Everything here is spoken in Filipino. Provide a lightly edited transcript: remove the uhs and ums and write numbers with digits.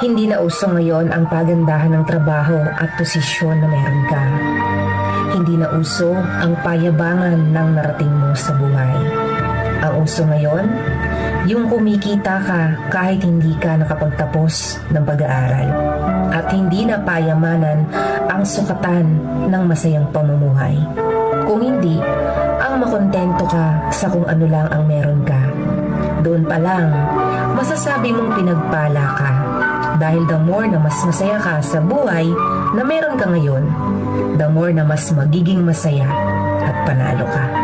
Hindi na uso ngayon ang pagandahan ng trabaho at posisyon na meron ka. Hindi na uso ang payabangan ng narating mo sa buhay. Ang uso ngayon, yung kumikita ka kahit hindi ka nakapagtapos ng pag-aaral. At hindi na payamanan ang sukatan ng masayang pamumuhay. Kung hindi, ang makontento ka sa kung ano lang ang meron ka. Doon pa lang, masasabi mong pinagpala ka. Dahil the more na mas masaya ka sa buhay na meron ka ngayon, the more na mas magiging masaya at panalo ka.